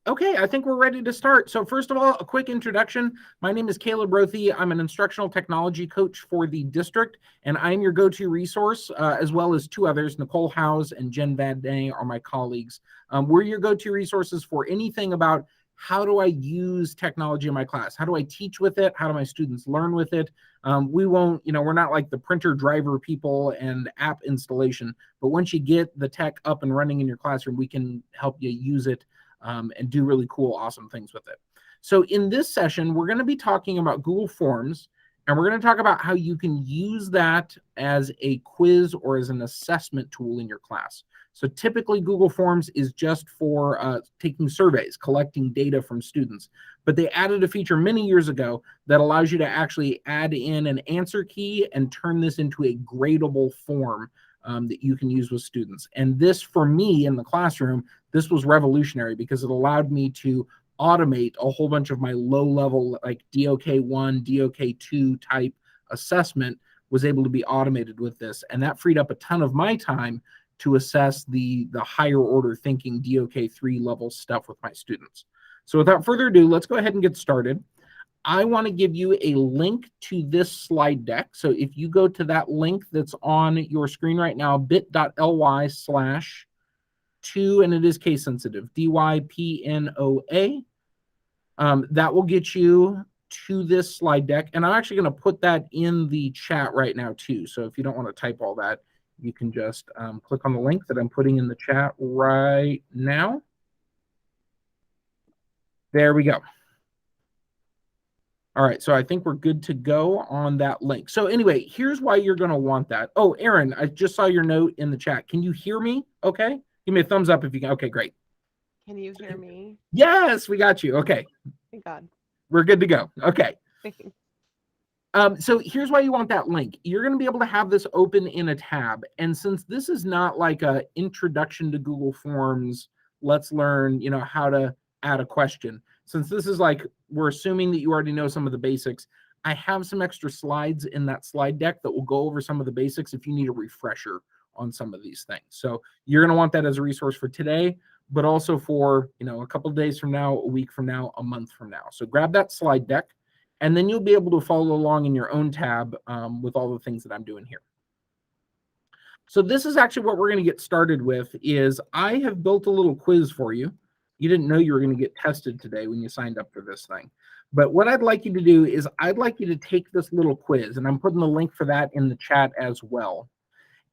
Okay, I think we're ready to start. So first of all, a quick introduction. My name is Caleb Rothy. I'm an instructional technology coach for the district, and I'm your go-to resource, as well as two others, Nicole Howes and Jen Van Day are my colleagues. We're your go-to resources for anything about how do I use technology in my class? How do I teach with it? How do my students learn with it? We won't, we're not like the printer driver people and app installation, but once you get the tech up and running in your classroom, we can help you use it and do really cool, awesome things with it. So in this session, we're going to be talking about Google Forms, and we're going to talk about how you can use that as a quiz or as an assessment tool in your class. So typically Google Forms is just for taking surveys, collecting data from students, but they added a feature many years ago that allows you to actually add in an answer key and turn this into a gradable form that you can use with students. And this, for me in the classroom, this was revolutionary because it allowed me to automate a whole bunch of my low-level, like DOK1, DOK2 type assessment was able to be automated with this. And that freed up a ton of my time to assess the higher order thinking DOK3 level stuff with my students. So without further ado, let's go ahead and get started. I want to give you a link to this slide deck. So if you go to that link that's on your screen right now, bit.ly/2, and it is case sensitive, DYPNOA, that will get you to this slide deck. And I'm actually going to put that in the chat right now too. So if you don't want to type all that, you can just click on the link that I'm putting in the chat right now. There we go. All right, so I think we're good to go on that link. So anyway, here's why you're going to want that. Oh, Aaron, I just saw your note in the chat. Can you hear me? Okay. Give me a thumbs up if you can. Okay, great. Can you hear me? Yes, we got you. Okay. Thank God. We're good to go. Okay. So here's why you want that link. You're going to be able to have this open in a tab. And since this is not like a introduction to Google Forms, let's learn, how to add a question. Since this is like, we're assuming that you already know some of the basics, I have some extra slides in that slide deck that will go over some of the basics if you need a refresher on some of these things. So you're going to want that as a resource for today, but also for, a couple of days from now, a week from now, a month from now. So grab that slide deck, and then you'll be able to follow along in your own tab with all the things that I'm doing here. So this is actually what we're going to get started with. Is I have built a little quiz for you. You didn't know you were going to get tested today when you signed up for this thing. But what I'd like you to do is I'd like you to take this little quiz, and I'm putting the link for that in the chat as well.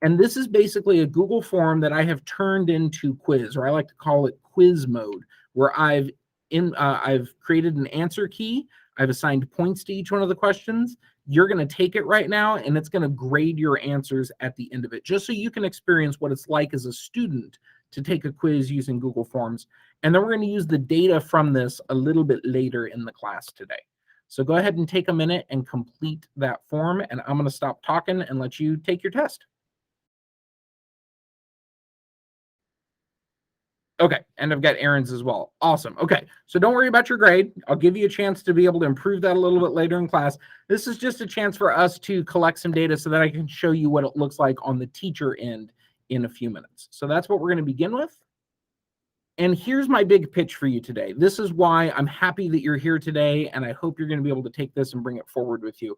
And this is basically a Google form that I have turned into quiz, or I like to call it quiz mode, where I've created an answer key. I've assigned points to each one of the questions. You're going to take it right now, and it's going to grade your answers at the end of it, just so you can experience what it's like as a student to take a quiz using Google Forms. And then we're going to use the data from this a little bit later in the class today. So go ahead and take a minute and complete that form, and I'm going to stop talking and let you take your test. Okay, and I've got Aaron's as well. Awesome. Okay, so don't worry about your grade. I'll give you a chance to be able to improve that a little bit later in class. This is just a chance for us to collect some data so that I can show you what it looks like on the teacher end in a few minutes. So that's what we're going to begin with. And here's my big pitch for you today. This is why I'm happy that you're here today, and I hope you're going to be able to take this and bring it forward with you.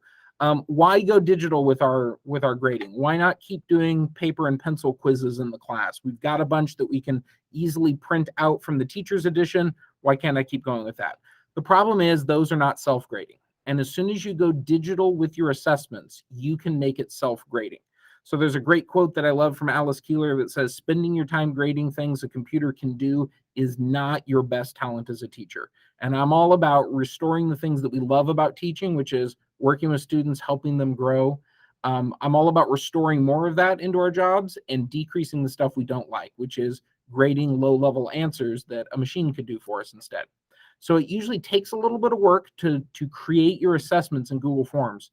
Why go digital with our grading? Why not keep doing paper and pencil quizzes in the class? We've got a bunch that we can easily print out from the teacher's edition. Why can't I keep going with that? The problem is those are not self-grading. And as soon as you go digital with your assessments, you can make it self-grading. So there's a great quote that I love from Alice Keeler that says, spending your time grading things a computer can do is not your best talent as a teacher. And I'm all about restoring the things that we love about teaching, which is working with students, helping them grow. I'm all about restoring more of that into our jobs and decreasing the stuff we don't like, which is grading low-level answers that a machine could do for us instead. So it usually takes a little bit of work to create your assessments in Google Forms.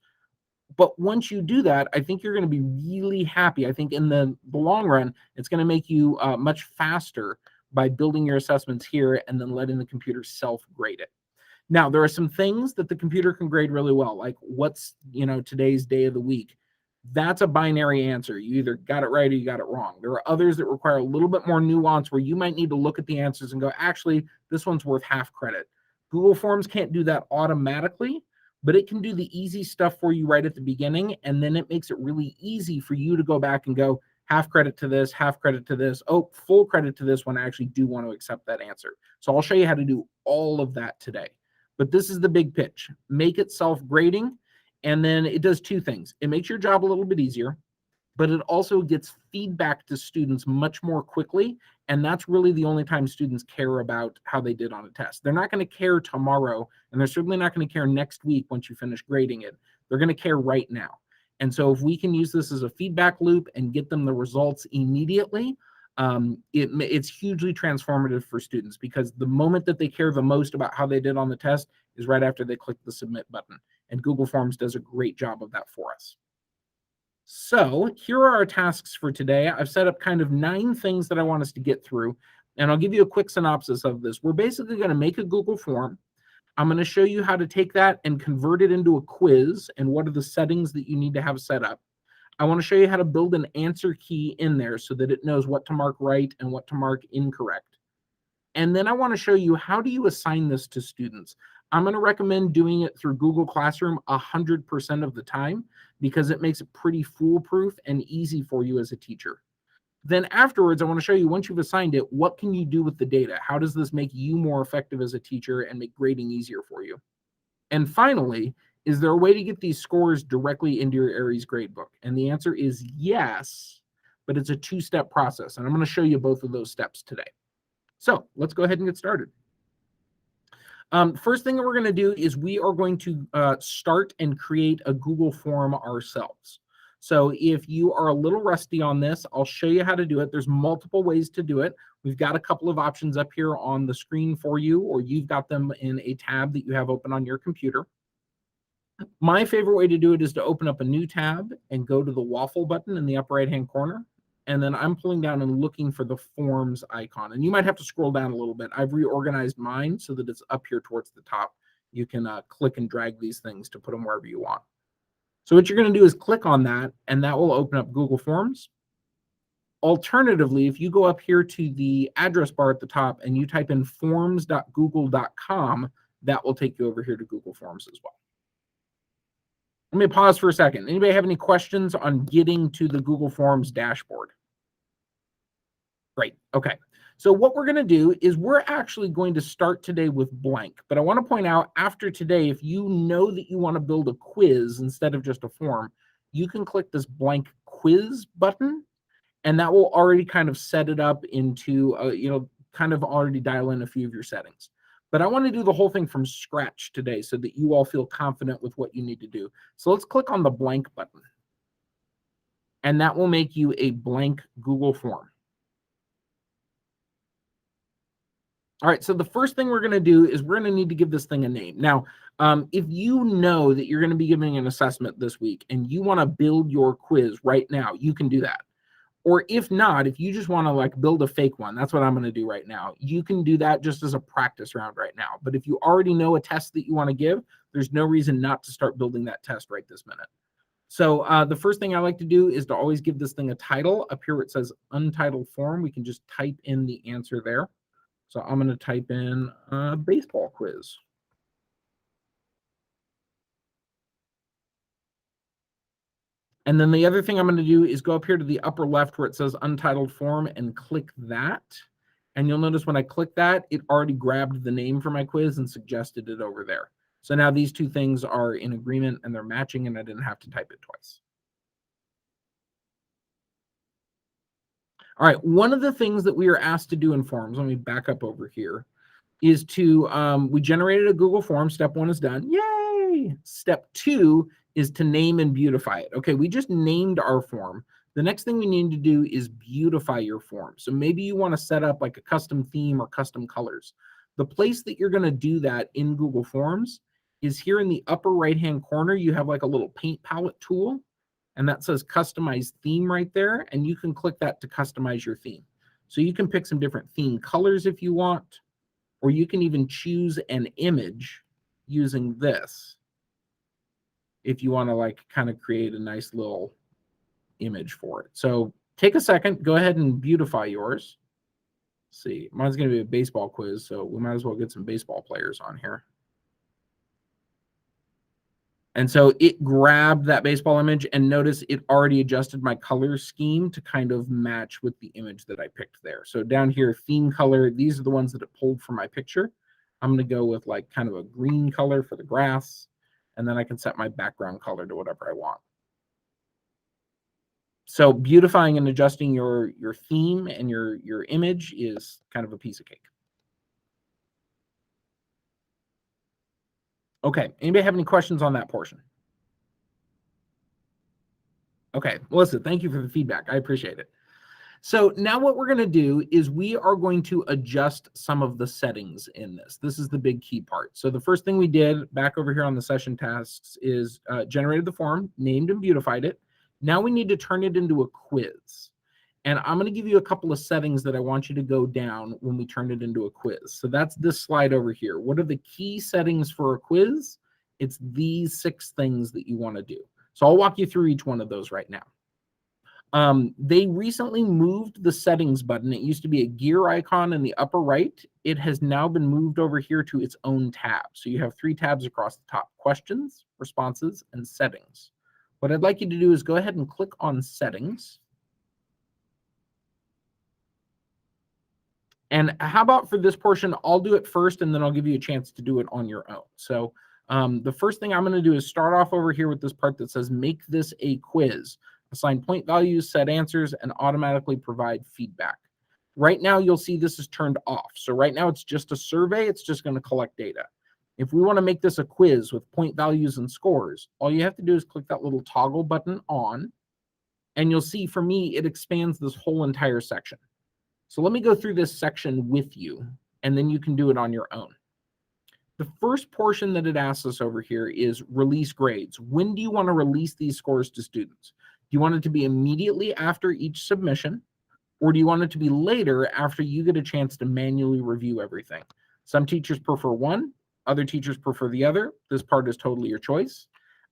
But once you do that, I think you're going to be really happy. I think in the long run, it's going to make you much faster by building your assessments here and then letting the computer self-grade it. Now, there are some things that the computer can grade really well, like what's, today's day of the week. That's a binary answer. You either got it right or you got it wrong. There are others that require a little bit more nuance where you might need to look at the answers and go, actually, this one's worth half credit. Google Forms can't do that automatically, but it can do the easy stuff for you right at the beginning. And then it makes it really easy for you to go back and go, half credit to this, half credit to this. Oh, full credit to this when I actually do want to accept that answer. So I'll show you how to do all of that today. But this is the big pitch. Make it self-grading. And then it does two things. It makes your job a little bit easier, but it also gets feedback to students much more quickly. And that's really the only time students care about how they did on a test. They're not going to care tomorrow, and they're certainly not going to care next week once you finish grading it. They're going to care right now. And so if we can use this as a feedback loop and get them the results immediately, it's hugely transformative for students, because the moment that they care the most about how they did on the test is right after they click the submit button. And Google Forms does a great job of that for us. So here are our tasks for today. I've set up kind of 9 things that I want us to get through, and I'll give you a quick synopsis of this. We're basically going to make a Google form. I'm going to show you how to take that and convert it into a quiz and what are the settings that you need to have set up. I want to show you how to build an answer key in there so that it knows what to mark right and what to mark incorrect. And then I want to show you, how do you assign this to students? I'm going to recommend doing it through Google Classroom 100% of the time, because it makes it pretty foolproof and easy for you as a teacher. Then afterwards, I want to show you, once you've assigned it, what can you do with the data? How does this make you more effective as a teacher and make grading easier for you? And finally, is there a way to get these scores directly into your Aeries gradebook? And the answer is yes, but it's a 2-step process. And I'm going to show you both of those steps today. So let's go ahead and get started. First thing that we're going to do is we are going to start and create a Google form ourselves. So if you are a little rusty on this, I'll show you how to do it. There's multiple ways to do it. We've got a couple of options up here on the screen for you, or you've got them in a tab that you have open on your computer. My favorite way to do it is to open up a new tab and go to the waffle button in the upper right-hand corner. And then I'm pulling down and looking for the forms icon. And you might have to scroll down a little bit. I've reorganized mine so that it's up here towards the top. You can click and drag these things to put them wherever you want. So what you're going to do is click on that, and that will open up Google Forms. Alternatively, if you go up here to the address bar at the top and you type in forms.google.com, that will take you over here to Google Forms as well. Let me pause for a second. Anybody have any questions on getting to the Google Forms dashboard? Great. Okay. So what we're going to do is we're actually going to start today with blank. But I want to point out, after today, if you know that you want to build a quiz instead of just a form, you can click this blank quiz button, and that will already kind of set it up into, kind of already dial in a few of your settings. But I want to do the whole thing from scratch today so that you all feel confident with what you need to do. So let's click on the blank button. And that will make you a blank Google form. All right, so the first thing we're going to do is we're going to need to give this thing a name. Now, if you know that you're going to be giving an assessment this week and you want to build your quiz right now, you can do that. Or if not, if you just want to build a fake one, that's what I'm going to do right now. You can do that just as a practice round right now. But if you already know a test that you want to give, there's no reason not to start building that test right this minute. So the first thing I like to do is to always give this thing a title. Up here where it says untitled form, we can just type in the answer there. So I'm going to type in baseball quiz. And then the other thing I'm going to do is go up here to the upper left where it says untitled form and click that. And you'll notice when I click that, it already grabbed the name for my quiz and suggested it over there. So now these two things are in agreement and they're matching, and I didn't have to type it twice. All right, one of the things that we are asked to do in forms, let me back up over here, is to, we generated a Google form. Step 1 is done. Yay! Step 2 is to name and beautify it. Okay, we just named our form. The next thing we need to do is beautify your form. So maybe you want to set up like a custom theme or custom colors. The place that you're going to do that in Google Forms is here in the upper right-hand corner. You have like a little paint palette tool, and that says customize theme right there, and you can click that to customize your theme. So you can pick some different theme colors if you want, or you can even choose an image using this if you want to kind of create a nice little image for it. So take a second, go ahead and beautify yours. Let's see, mine's going to be a baseball quiz, so we might as well get some baseball players on here. And so it grabbed that baseball image, and notice it already adjusted my color scheme to kind of match with the image that I picked there. So down here, theme color, these are the ones that it pulled from my picture. I'm going to go with like kind of a green color for the grass, and then I can set my background color to whatever I want. So beautifying and adjusting your theme and your image is kind of a piece of cake. Okay, anybody have any questions on that portion? Okay, Melissa, thank you for the feedback. I appreciate it. So now what we're going to do is we are going to adjust some of the settings in this. This is the big key part. So the first thing we did back over here on the session tasks is generated the form, named and beautified it. Now we need to turn it into a quiz. And I'm going to give you a couple of settings that I want you to go down when we turn it into a quiz. So that's this slide over here. What are the key settings for a quiz? It's these 6 things that you want to do. So I'll walk you through each one of those right now. They recently moved the settings button. It used to be a gear icon in the upper right. It has now been moved over here to its own tab. So you have 3 tabs across the top: questions, responses, and settings. What I'd like you to do is go ahead and click on settings. And how about for this portion, I'll do it first, and then I'll give you a chance to do it on your own. So the first thing I'm going to do is start off over here with this part that says, make this a quiz. Assign point values, set answers, and automatically provide feedback. Right now, you'll see this is turned off. So right now, it's just a survey. It's just going to collect data. If we want to make this a quiz with point values and scores, all you have to do is click that little toggle button on, and you'll see for me, it expands this whole entire section. So let me go through this section with you, and then you can do it on your own. The first portion that it asks us over here is release grades. When do you want to release these scores to students? Do you want it to be immediately after each submission, or do you want it to be later after you get a chance to manually review everything? Some teachers prefer one, other teachers prefer the other. This part is totally your choice.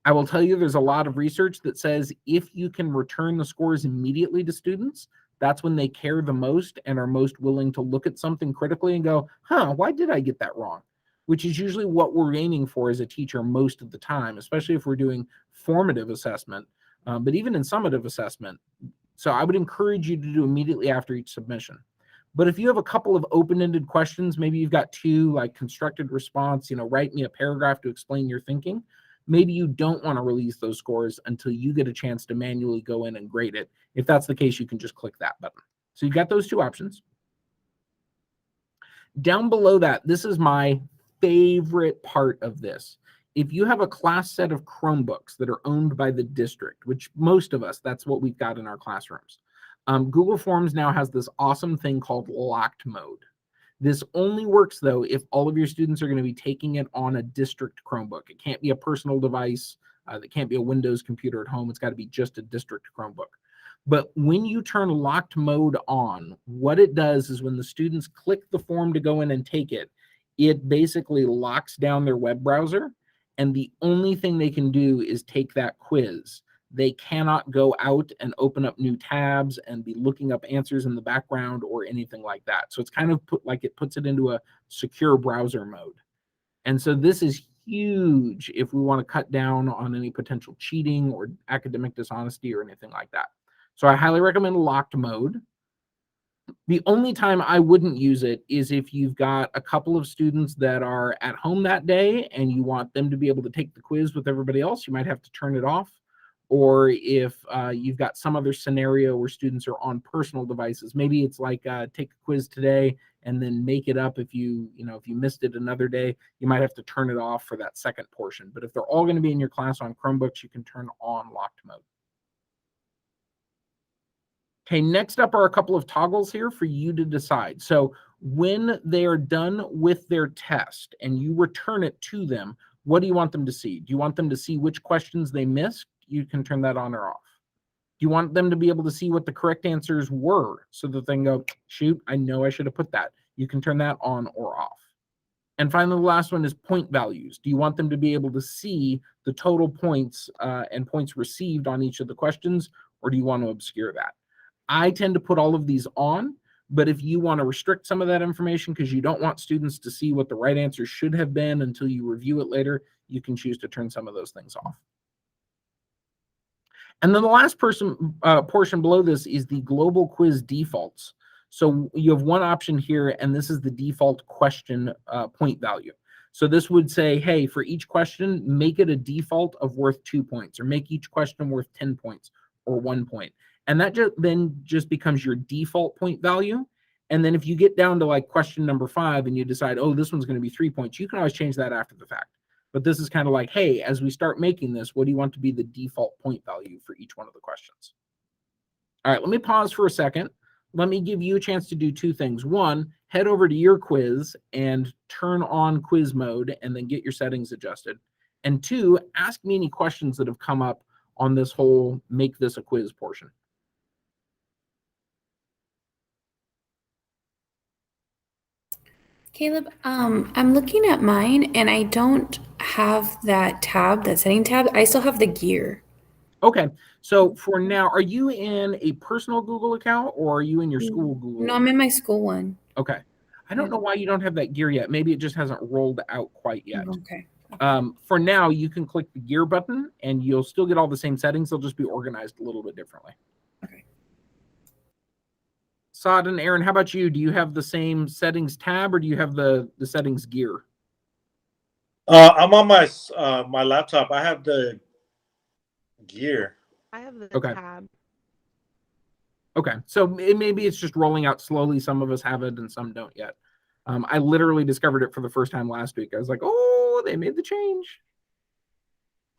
I will tell you there's a lot of research that says if you can return the scores immediately to students, that's when they care the most and are most willing to look at something critically and go, why did I get that wrong? Which is usually what we're aiming for as a teacher most of the time, especially if we're doing formative assessment, but even in summative assessment. So I would encourage you to do immediately after each submission. But if you have a couple of open-ended questions, maybe you've got 2 like constructed response, write me a paragraph to explain your thinking. Maybe you don't want to release those scores until you get a chance to manually go in and grade it. If that's the case, you can just click that button. So you've got those 2 options. Down below that, this is my favorite part of this. If you have a class set of Chromebooks that are owned by the district, which most of us, that's what we've got in our classrooms. Google Forms now has this awesome thing called locked mode. This only works, though, if all of your students are going to be taking it on a district Chromebook. It can't be a personal device. It can't be a Windows computer at home. It's got to be just a district Chromebook. But when you turn locked mode on, what it does is when the students click the form to go in and take it, it basically locks down their web browser, and the only thing they can do is take that quiz. They cannot go out and open up new tabs and be looking up answers in the background or anything like that. So it's kind of it puts it into a secure browser mode. And so this is huge if we want to cut down on any potential cheating or academic dishonesty or anything like that. So I highly recommend locked mode. The only time I wouldn't use it is if you've got a couple of students that are at home that day and you want them to be able to take the quiz with everybody else. You might have to turn it off. Or if you've got some other scenario where students are on personal devices, maybe it's like take a quiz today and then make it up if you missed it another day, you might have to turn it off for that second portion. But if they're all going to be in your class on Chromebooks, you can turn on locked mode. Okay, next up are a couple of toggles here for you to decide. So when they are done with their test and you return it to them, what do you want them to see? Do you want them to see which questions they missed? You can turn that on or off. Do you want them to be able to see what the correct answers were so that they can go, shoot, I know I should have put that. You can turn that on or off. And finally, the last one is point values. Do you want them to be able to see the total points and points received on each of the questions, or do you want to obscure that? I tend to put all of these on, but if you want to restrict some of that information because you don't want students to see what the right answer should have been until you review it later, you can choose to turn some of those things off. And then the last portion below this is the global quiz defaults. So you have one option here, and this is the default question point value. So this would say, hey, for each question, make it a default of worth 2 points, or make each question worth 10 points or 1 point. And that then just becomes your default point value. And then if you get down to like question number 5 and you decide, oh, this one's going to be 3 points, you can always change that after the fact. But this is kind of like, hey, as we start making this, what do you want to be the default point value for each one of the questions? All right, let me pause for a second. Let me give you a chance to do 2 things. One, head over to your quiz and turn on quiz mode and then get your settings adjusted. And 2, ask me any questions that have come up on this whole make this a quiz portion. Caleb, I'm looking at mine and I don't have that tab, that setting tab. I still have the gear. Okay, so for now, are you in a personal Google account or are you in your school Google? No, I'm in my school one. Okay. I don't know why you don't have that gear yet. Maybe it just hasn't rolled out quite yet. Okay. For now, you can click the gear button and you'll still get all the same settings. They'll just be organized a little bit differently. Okay. Saad and Aaron, how about you? Do you have the same settings tab or do you have the settings gear? I'm on my my laptop. I have the gear. I have the Okay. tab. Okay, so maybe it's just rolling out slowly. Some of us have it and some don't yet. I literally discovered it for the first time last week. I was like, oh, they made the change.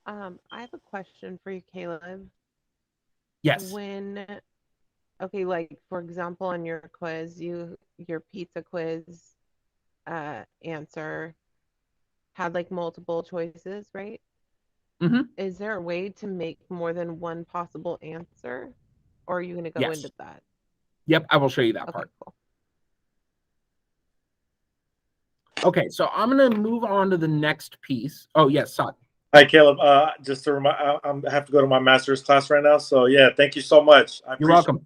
I have a question for you, Caleb. Yes. Okay, like for example, on your quiz, your pizza quiz answer had like multiple choices, right? Mm-hmm. Is there a way to make more than one possible answer? Or are you going to go Yes. into that? Yep, I will show you that Okay, part. cool. Okay, so I'm going to move on to the next piece. Oh, yes, Saad. Hi, Caleb. Just to remind, I have to go to my master's class right now. So yeah, thank you so much. You're welcome.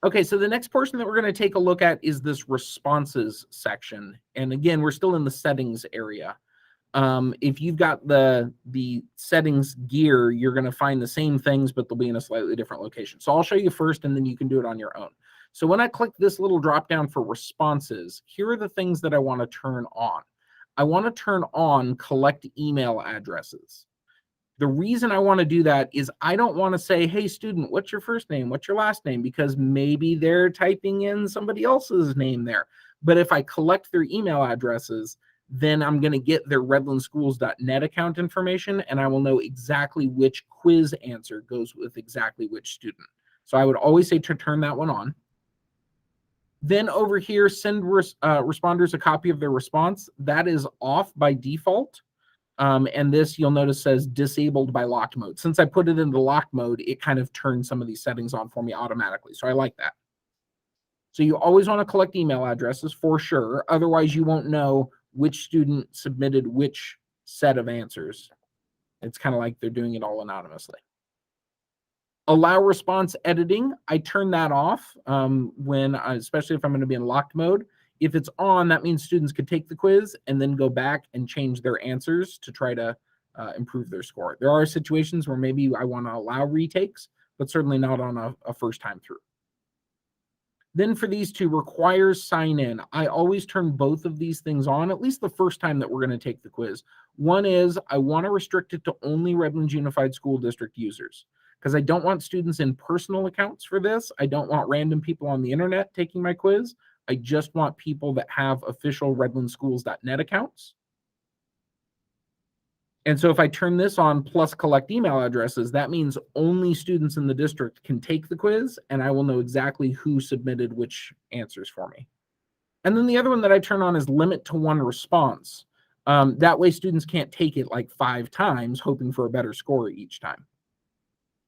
Okay, so the next portion that we're going to take a look at is this responses section. And again, we're still in the settings area. If you've got the settings gear, you're going to find the same things, but they'll be in a slightly different location. So I'll show you first, and then you can do it on your own. So when I click this little drop down for responses, here are the things that I want to turn on. I want to turn on collect email addresses. The reason I want to do that is I don't want to say, hey, student, what's your first name? What's your last name? Because maybe they're typing in somebody else's name there. But if I collect their email addresses, then I'm going to get their redlandschools.net account information, and I will know exactly which quiz answer goes with exactly which student. So I would always say to turn that one on. Then over here, send responders a copy of their response. That is off by default. And this, you'll notice, says disabled by locked mode. Since I put it into locked mode, it kind of turns some of these settings on for me automatically. So I like that. So you always want to collect email addresses for sure. Otherwise, you won't know which student submitted which set of answers. It's kind of like they're doing it all anonymously. Allow response editing. I turn that off especially if I'm going to be in locked mode. If it's on, that means students could take the quiz and then go back and change their answers to try to improve their score. There are situations where maybe I want to allow retakes, but certainly not on a first time through. Then for these two, requires sign in. I always turn both of these things on, at least the first time that we're going to take the quiz. One is I want to restrict it to only Redlands Unified School District users because I don't want students in personal accounts for this. I don't want random people on the internet taking my quiz. I just want people that have official redlandschools.net accounts. And so if I turn this on plus collect email addresses, that means only students in the district can take the quiz, and I will know exactly who submitted which answers for me. And then the other one that I turn on is limit to one response. That way students can't take it like 5 times, hoping for a better score each time.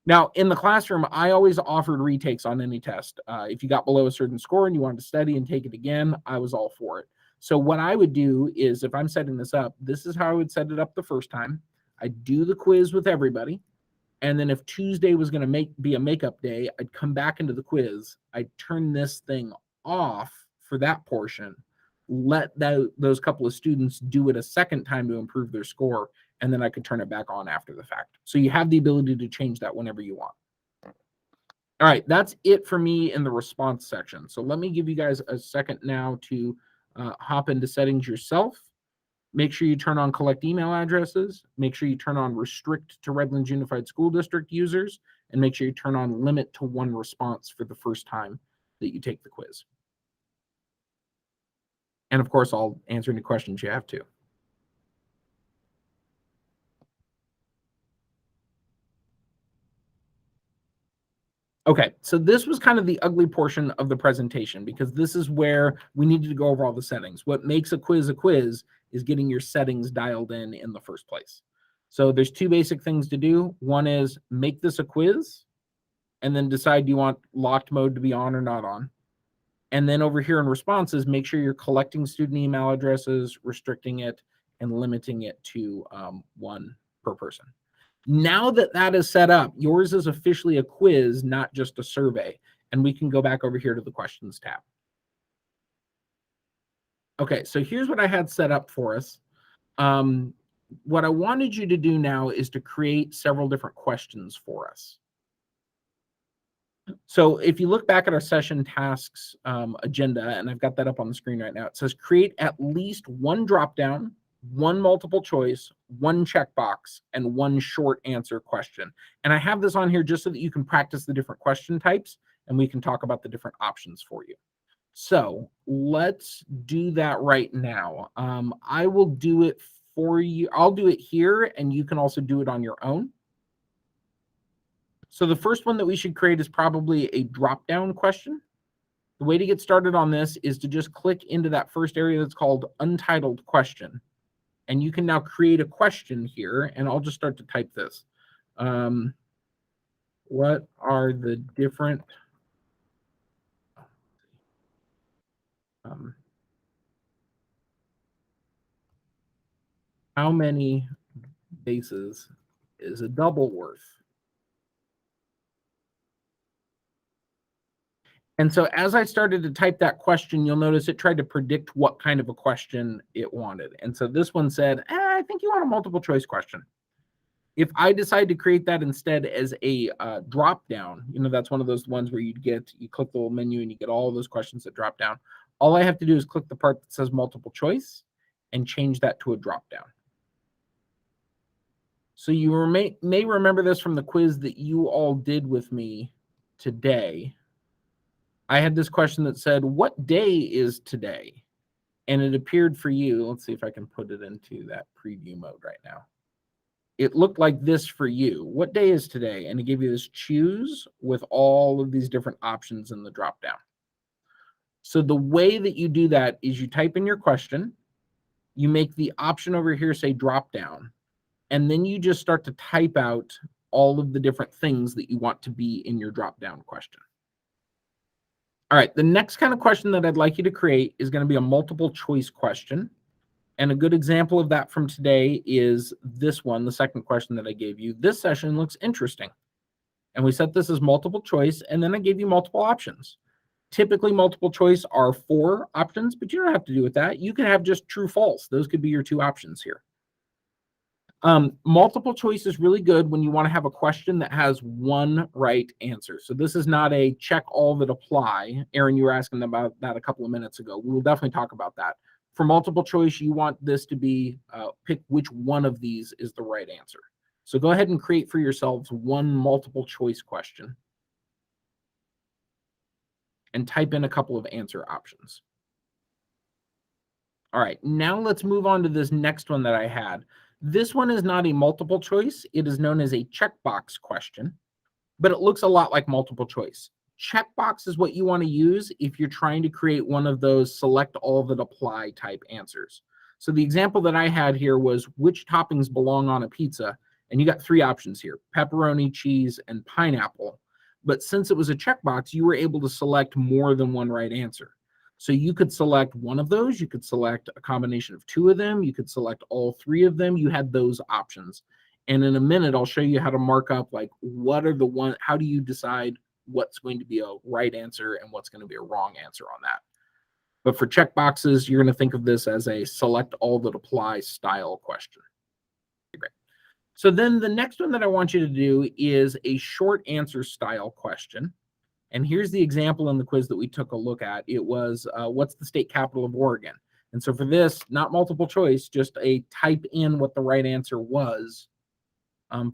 Now, in the classroom, I always offered retakes on any test. If you got below a certain score and you wanted to study and take it again, I was all for it. So what I would do is if I'm setting this up, this is how I would set it up the first time. I do the quiz with everybody. And then if Tuesday was going to be a makeup day, I'd come back into the quiz. I'd turn this thing off for that portion, let those couple of students do it a second time to improve their score, and then I could turn it back on after the fact. So you have the ability to change that whenever you want. All right, that's it for me in the response section. So let me give you guys a second now to hop into settings yourself. Make sure you turn on collect email addresses. Make sure you turn on restrict to Redlands Unified School District users, and make sure you turn on limit to 1 response for the first time that you take the quiz. And of course, I'll answer any questions you have to. Okay, so this was kind of the ugly portion of the presentation, because this is where we needed to go over all the settings. What makes a quiz is getting your settings dialed in the first place. So there's 2 basic things to do. One is make this a quiz, and then decide do you want locked mode to be on or not on. And then over here in responses, make sure you're collecting student email addresses, restricting it, and limiting it to 1 per person. Now that that is set up, yours is officially a quiz, not just a survey. And we can go back over here to the questions tab. Okay, so here's what I had set up for us. What I wanted you to do now is to create several different questions for us. So if you look back at our session tasks agenda, and I've got that up on the screen right now, it says create at least 1 dropdown, 1 multiple choice, 1 checkbox, and 1 short answer question. And I have this on here just so that you can practice the different question types, and we can talk about the different options for you. So let's do that right now. I will do it for you. I'll do it here, and you can also do it on your own. So the first one that we should create is probably a drop-down question. The way to get started on this is to just click into that first area that's called Untitled Question. And you can now create a question here, and I'll just start to type this. What are the different how many bases is a double worth? And so as I started to type that question, you'll notice it tried to predict what kind of a question it wanted. And so this one said, I think you want a multiple choice question. If I decide to create that instead as a drop down, that's one of those ones where you click the little menu and you get all of those questions that drop down. All I have to do is click the part that says multiple choice and change that to a drop down. So you may remember this from the quiz that you all did with me today. I had this question that said, what day is today? And it appeared for you. Let's see if I can put it into that preview mode right now. It looked like this for you. What day is today? And it gave you this choose with all of these different options in the drop down. So the way that you do that is you type in your question, you make the option over here say drop down, and then you just start to type out all of the different things that you want to be in your drop down question. All right, the next kind of question that I'd like you to create is going to be a multiple choice question. And a good example of that from today is this one, the second question that I gave you. This session looks interesting. And we set this as multiple choice, and then I gave you multiple options. Typically, multiple choice are 4 options, but you don't have to do with that. You can have just true, false. Those could be your 2 options here. Multiple choice is really good when you want to have a question that has 1 right answer. So this is not a check all that apply. Aaron, you were asking about that a couple of minutes ago. We will definitely talk about that. For multiple choice, you want this to be pick which one of these is the right answer. So go ahead and create for yourselves 1 multiple choice question and type in a couple of answer options. All right, now let's move on to this next one that I had. This one is not a multiple choice. It is known as a checkbox question, but it looks a lot like multiple choice. Checkbox is what you want to use if you're trying to create one of those select all that apply type answers. So the example that I had here was which toppings belong on a pizza, and you got 3 options here, pepperoni, cheese, and pineapple. But since it was a checkbox, you were able to select more than 1 right answer. So you could select one of those, you could select a combination of 2 of them, you could select all 3 of them, you had those options. And in a minute, I'll show you how to mark up like what are the one, how do you decide what's going to be a right answer and what's going to be a wrong answer on that. But for checkboxes, you're going to think of this as a select all that apply style question. Great. So then the next one that I want you to do is a short answer style question. And here's the example in the quiz that we took a look at. It was, what's the state capital of Oregon? And so for this, not multiple choice, just a type in what the right answer was.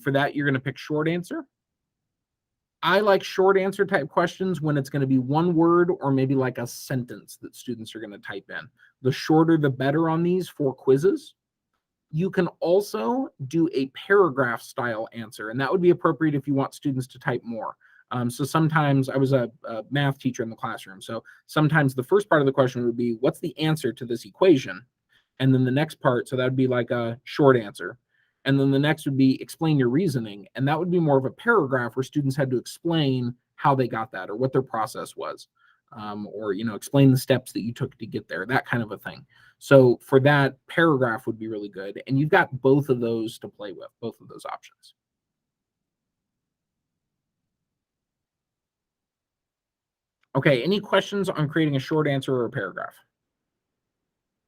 For that, you're going to pick short answer. I like short answer type questions when it's going to be one word or maybe like a sentence that students are going to type in. The shorter, the better on these for quizzes. You can also do a paragraph style answer, and that would be appropriate if you want students to type more. So sometimes I was a math teacher in the classroom. So sometimes the first part of the question would be, what's the answer to this equation? And then the next part, so that would be like a short answer. And then the next would be explain your reasoning. And that would be more of a paragraph where students had to explain how they got that or what their process was. Or, explain the steps that you took to get there, that kind of a thing. So for that, paragraph would be really good. And you've got both of those to play with, both of those options. Okay, any questions on creating a short answer or a paragraph?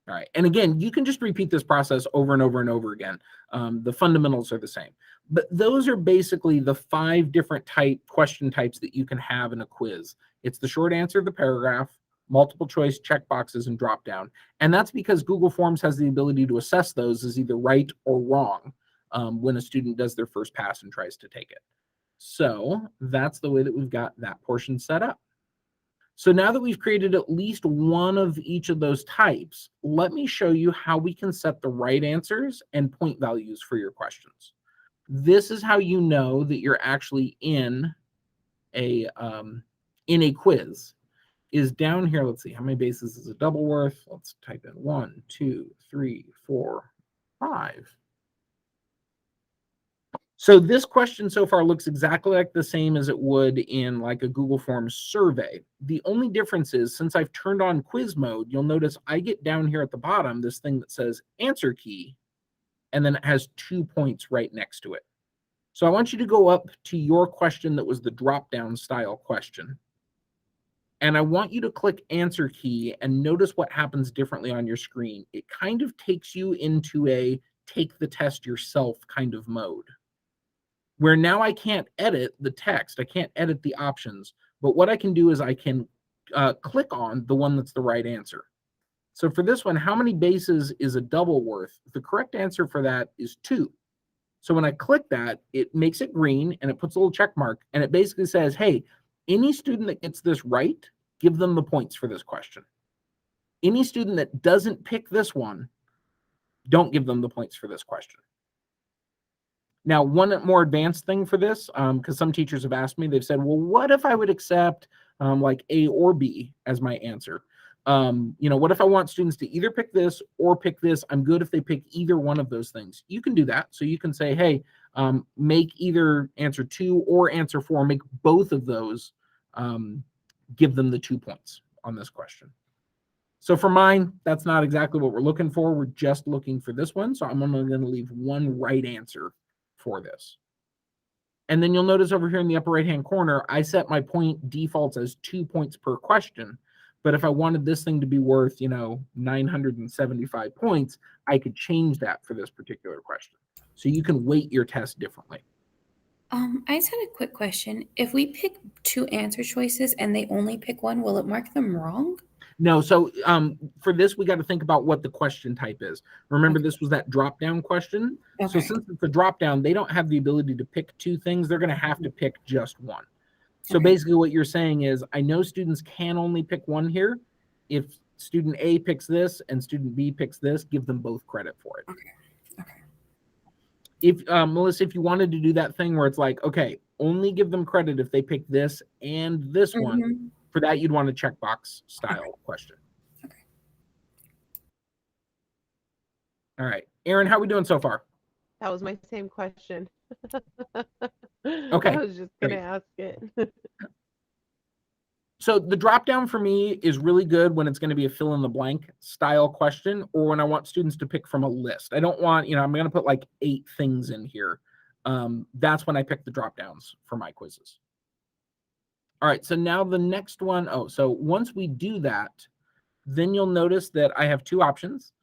All right, and again, you can just repeat this process over and over and over again. The fundamentals are the same. But those are basically the 5 different question types that you can have in a quiz. It's the short answer, the paragraph, multiple choice, checkboxes, and drop down. And that's because Google Forms has the ability to assess those as either right or wrong when a student does their first pass and tries to take it. So that's the way that we've got that portion set up. So now that we've created at least one of each of those types, let me show you how we can set the right answers and point values for your questions. This is how you know that you're actually in a quiz. Is down here, let's see, how many bases is a double worth? Let's type in 1, 2, 3, 4, 5. So this question so far looks exactly like the same as it would in like a Google Forms survey. The only difference is since I've turned on quiz mode, you'll notice I get down here at the bottom, this thing that says answer key, and then it has 2 points right next to it. So I want you to go up to your question that was the drop-down style question. And I want you to click answer key and notice what happens differently on your screen. It kind of takes you into a take the test yourself kind of mode, where now I can't edit the text. I can't edit the options. But what I can do is I can click on the one that's the right answer. So for this one, how many bases is a double worth? The correct answer for that is 2. So when I click that, it makes it green and it puts a little check mark. And it basically says, hey, any student that gets this right, give them the points for this question. Any student that doesn't pick this one, don't give them the points for this question. Now, one more advanced thing for this, because some teachers have asked me, they've said, well, what if I would accept like A or B as my answer? What if I want students to either pick this or pick this? I'm good if they pick either one of those things. You can do that. So you can say, hey, make either answer 2 or answer 4, make both of those, give them the 2 points on this question. So for mine, that's not exactly what we're looking for. We're just looking for this one. So I'm only going to leave one right answer for this. And then you'll notice over here in the upper right-hand corner, I set my point defaults as 2 points per question. But if I wanted this thing to be worth, 975 points, I could change that for this particular question. So you can weight your test differently. I just had a quick question. If we pick 2 answer choices and they only pick one, will it mark them wrong? No, so for this, we got to think about what the question type is. Remember, this was that drop-down question. Okay. So since it's a drop-down, they don't have the ability to pick 2 things. They're going to have to pick just one. So basically what you're saying is, I know students can only pick one here. If student A picks this and student B picks this, give them both credit for it. Okay. If Melissa, if you wanted to do that thing where it's like, okay, only give them credit if they pick this and this one, for that you'd want a checkbox style question. Okay. All right, Aaron, how are we doing so far? That was my same question. Okay, I was just going to ask it. So the drop down for me is really good when it's going to be a fill in the blank style question, or when I want students to pick from a list. I don't want, I'm going to put like 8 things in here. that's when I pick the drop downs for my quizzes. All right, so now the next one, so once we do that, then you'll notice that I have two options.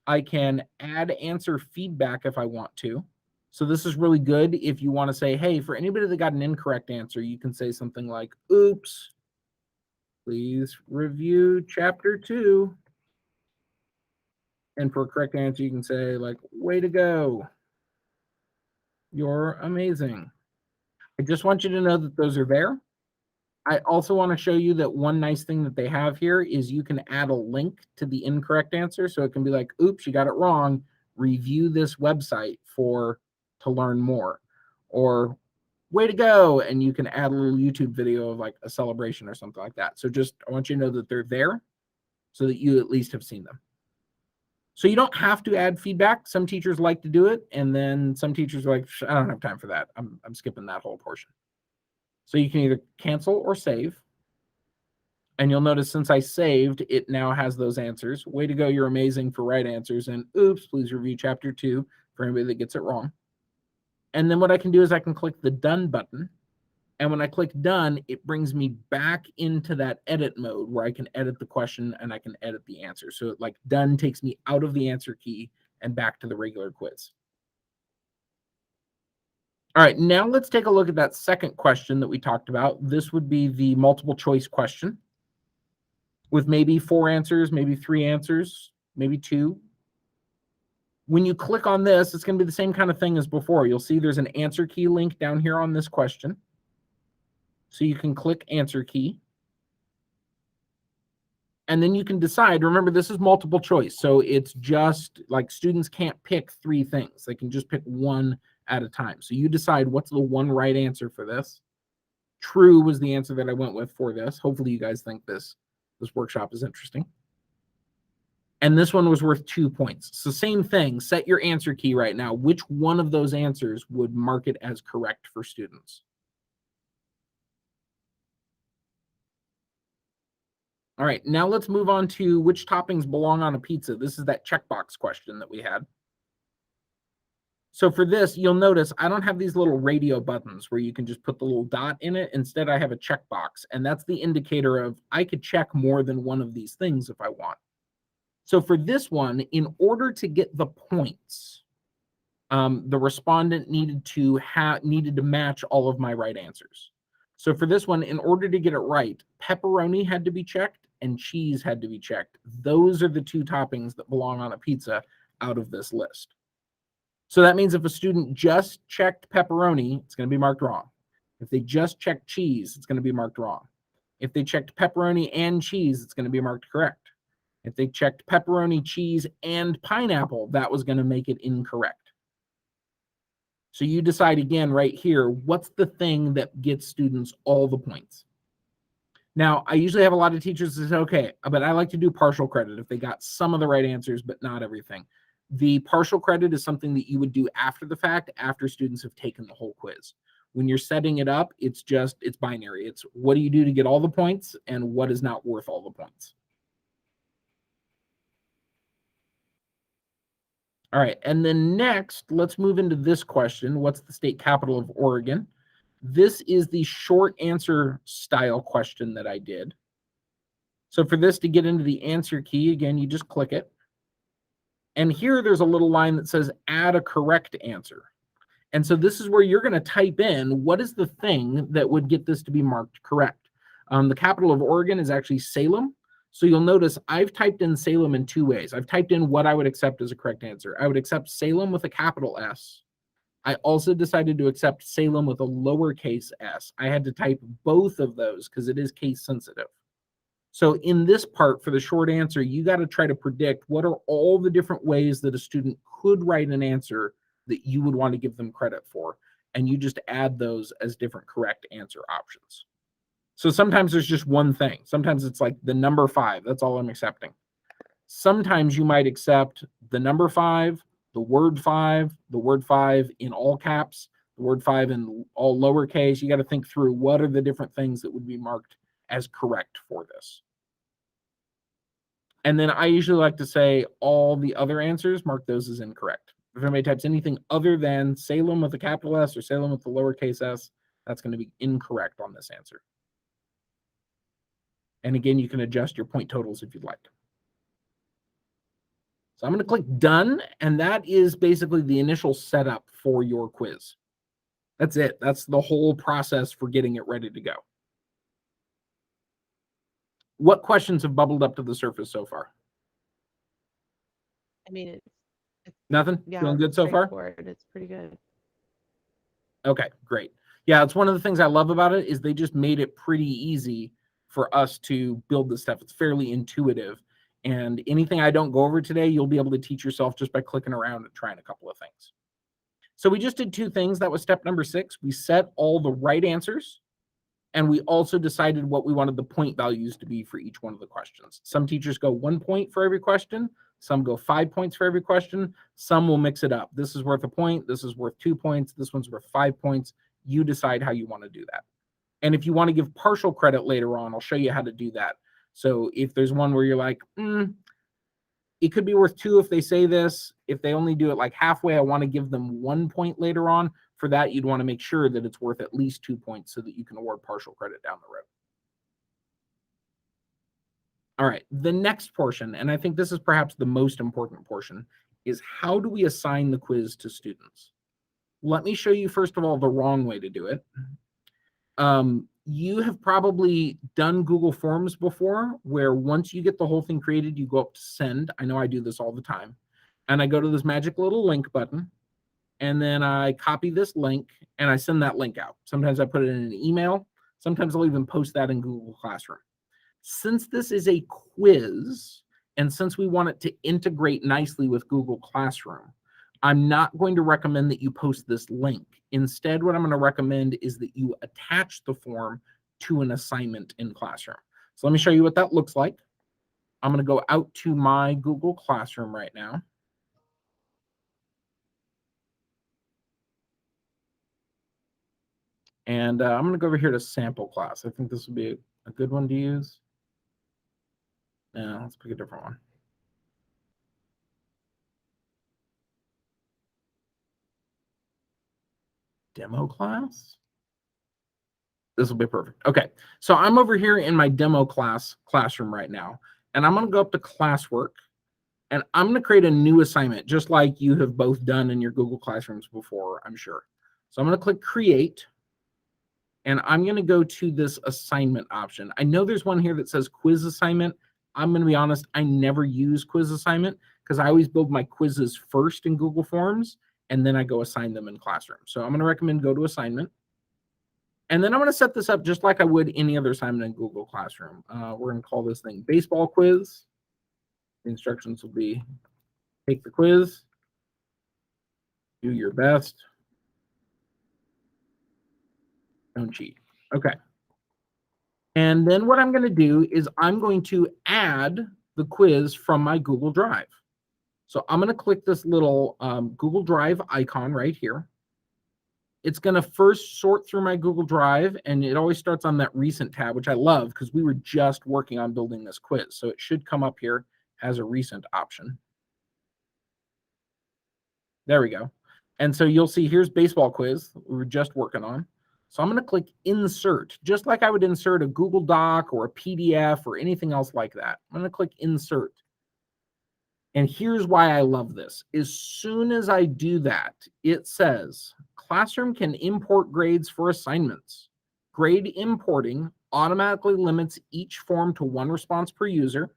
I can add answer feedback if I want to. So this is really good if you want to say, hey, for anybody that got an incorrect answer, you can say something like, oops, please review chapter 2. And for a correct answer, you can say like, way to go. You're amazing. I just want you to know that those are there. I also want to show you that one nice thing that they have here is you can add a link to the incorrect answer. So it can be like, oops, you got it wrong. Review this website to learn more. Or way to go. And you can add a little YouTube video of like a celebration or something like that. So I want you to know that they're there so that you at least have seen them. So you don't have to add feedback. Some teachers like to do it. And then some teachers are like, I don't have time for that. I'm skipping that whole portion. So you can either cancel or save. And you'll notice since I saved, it now has those answers. Way to go, you're amazing for right answers. And oops, please review chapter 2 for anybody that gets it wrong. And then what I can do is I can click the done button. And when I click done, it brings me back into that edit mode where I can edit the question and I can edit the answer. So like done takes me out of the answer key and back to the regular quiz. All right, now let's take a look at that second question that we talked about. This would be the multiple choice question with maybe 4 answers, maybe 3 answers, maybe 2. When you click on this, it's going to be the same kind of thing as before. You'll see there's an answer key link down here on this question. So you can click answer key. And then you can decide, remember, this is multiple choice. So it's just like students can't pick 3 things. They can just pick one at a time. So you decide what's the one right answer for this. True was the answer that I went with for this. Hopefully you guys think this workshop is interesting. And this one was worth 2 points. So same thing, set your answer key right now. Which one of those answers would mark it as correct for students? All right, now let's move on to which toppings belong on a pizza. This is that checkbox question that we had. So for this, you'll notice I don't have these little radio buttons where you can just put the little dot in it. Instead, I have a checkbox, and that's the indicator of I could check more than one of these things if I want. So for this one, in order to get the points, the respondent needed to match all of my right answers. So for this one, in order to get it right, pepperoni had to be checked and cheese had to be checked. Those are the 2 toppings that belong on a pizza out of this list. So that means if a student just checked pepperoni, it's going to be marked wrong. If they just checked cheese, it's going to be marked wrong. If they checked pepperoni and cheese, it's going to be marked correct. If they checked pepperoni, cheese, and pineapple, that was going to make it incorrect. So you decide again right here, what's the thing that gets students all the points? Now, I usually have a lot of teachers that say, okay, but I like to do partial credit if they got some of the right answers, but not everything. The partial credit is something that you would do after the fact, after students have taken the whole quiz. When you're setting it up, it's binary. It's what do you do to get all the points and what is not worth all the points. All right, and then next, let's move into this question. What's the state capital of Oregon? This is the short answer style question that I did. So for this to get into the answer key, again, you just click it. And here there's a little line that says add a correct answer. And so this is where you're going to type in what is the thing that would get this to be marked correct. The capital of Oregon is actually Salem. So you'll notice I've typed in Salem in 2 ways. I've typed in what I would accept as a correct answer. I would accept Salem with a capital S. I also decided to accept Salem with a lowercase s. I had to type both of those because it is case sensitive. So in this part, for the short answer, you got to try to predict what are all the different ways that a student could write an answer that you would want to give them credit for. And you just add those as different correct answer options. So sometimes there's just one thing. Sometimes it's like the number 5. That's all I'm accepting. Sometimes you might accept the number 5, the word 5 in all caps, the word 5 in all lowercase. You got to think through what are the different things that would be marked as correct for this. And then I usually like to say all the other answers, mark those as incorrect. If anybody types anything other than Salem with a capital S or Salem with the lowercase s, that's going to be incorrect on this answer. And again, you can adjust your point totals if you'd like. So I'm going to click done, and that is basically the initial setup for your quiz. That's it. That's the whole process for getting it ready to go. What questions have bubbled up to the surface so far? I mean, it's Nothing? yeah, Feeling good so far? straightforward. It's pretty good. Okay, great. Yeah, it's one of the things I love about it is they just made it pretty easy for us to build this stuff. It's fairly intuitive. And anything I don't go over today, you'll be able to teach yourself just by clicking around and trying a couple of things. So we just did 2 things. That was step number 6. We set all the right answers, and we also decided what we wanted the point values to be for each one of the questions. Some teachers go 1 point for every question. Some go 5 points for every question. Some will mix it up. This is worth a point. This is worth 2 points. This one's worth 5 points. You decide how you want to do that. And if you want to give partial credit later on, I'll show you how to do that. So if there's one where you're like, it could be worth 2 if they say this. If they only do it like halfway, I want to give them 1 point later on. For that, you'd want to make sure that it's worth at least 2 points so that you can award partial credit down the road. All right, the next portion, and I think this is perhaps the most important portion, is how do we assign the quiz to students? Let me show you, first of all, the wrong way to do it. You have probably done Google Forms before, where once you get the whole thing created, you go up to send. I know I do this all the time. And I go to this magic little link button, and then I copy this link, and I send that link out. Sometimes I put it in an email. Sometimes I'll even post that in Google Classroom. Since this is a quiz, and since we want it to integrate nicely with Google Classroom, I'm not going to recommend that you post this link. Instead, what I'm going to recommend is that you attach the form to an assignment in Classroom. So let me show you what that looks like. I'm going to go out to my Google Classroom right now. And I'm going to go over here to sample class. I think this would be a good one to use. Let's pick a different one. Demo class. This will be perfect. Okay, so I'm over here in my demo classroom right now, and I'm going to go up to classwork, and I'm going to create a new assignment, just like you have both done in your Google Classrooms before, I'm sure. So I'm going to click create, and I'm going to go to this assignment option. I know there's one here that says quiz assignment. I'm going to be honest, I never use quiz assignment because I always build my quizzes first in Google Forms, and then I go assign them in Classroom. So I'm going to recommend go to assignment. And then I'm going to set this up just like I would any other assignment in Google Classroom. We're going to call this thing baseball quiz. The instructions will be take the quiz, do your best, don't cheat. Okay. And then what I'm going to do is I'm going to add the quiz from my Google Drive. So I'm going to click this little Google Drive icon right here. It's going to first sort through my Google Drive, and it always starts on that recent tab, which I love because we were just working on building this quiz. So it should come up here as a recent option. There we go. And so you'll see here's baseball quiz we were just working on. So I'm going to click insert, just like I would insert a Google Doc or a PDF or anything else like that. I'm going to click insert. And here's why I love this. As soon as I do that, it says Classroom can import grades for assignments. Grade importing automatically limits each form to 1 response per user,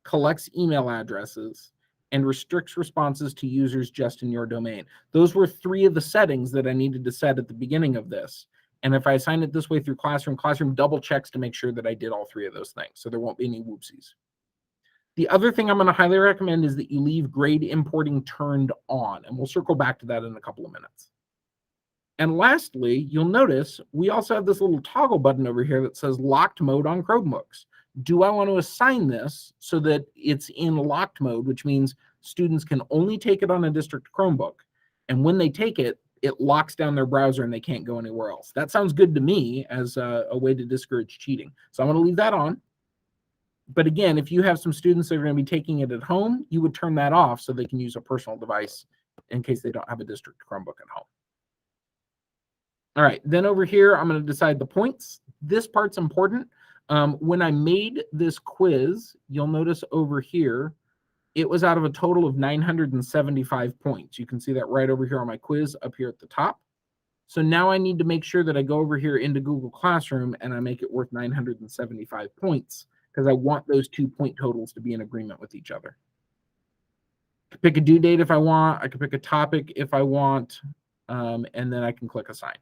collects email addresses, and restricts responses to users just in your domain. Those were 3 of the settings that I needed to set at the beginning of this. And if I assign it this way through Classroom, Classroom double checks to make sure that I did all 3 of those things. So there won't be any whoopsies. The other thing I'm going to highly recommend is that you leave grade importing turned on, and we'll circle back to that in a couple of minutes. And lastly, you'll notice we also have this little toggle button over here that says locked mode on Chromebooks. Do I want to assign this so that it's in locked mode, which means students can only take it on a district Chromebook, and when they take it, it locks down their browser and they can't go anywhere else? That sounds good to me as a way to discourage cheating. So I'm going to leave that on. But again, if you have some students that are going to be taking it at home, you would turn that off so they can use a personal device in case they don't have a district Chromebook at home. All right, then over here, I'm going to decide the points. This part's important. When I made this quiz, you'll notice over here, it was out of a total of 975 points. You can see that right over here on my quiz up here at the top. So now I need to make sure that I go over here into Google Classroom and I make it worth 975 points because I want those 2 point totals to be in agreement with each other. I can pick a due date if I want. I can pick a topic if I want, and then I can click Assign.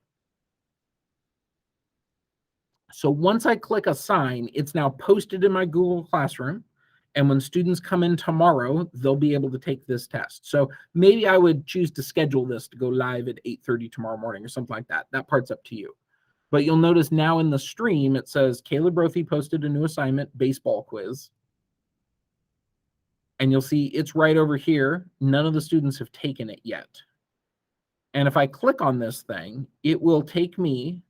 So once I click Assign, it's now posted in my Google Classroom. And when students come in tomorrow, they'll be able to take this test. So maybe I would choose to schedule this to go live at 8:30 tomorrow morning or something like that. That part's up to you. But you'll notice now in the stream, it says Caleb Rothy posted a new assignment, baseball quiz. And you'll see it's right over here. None of the students have taken it yet. And if I click on this thing, it will take me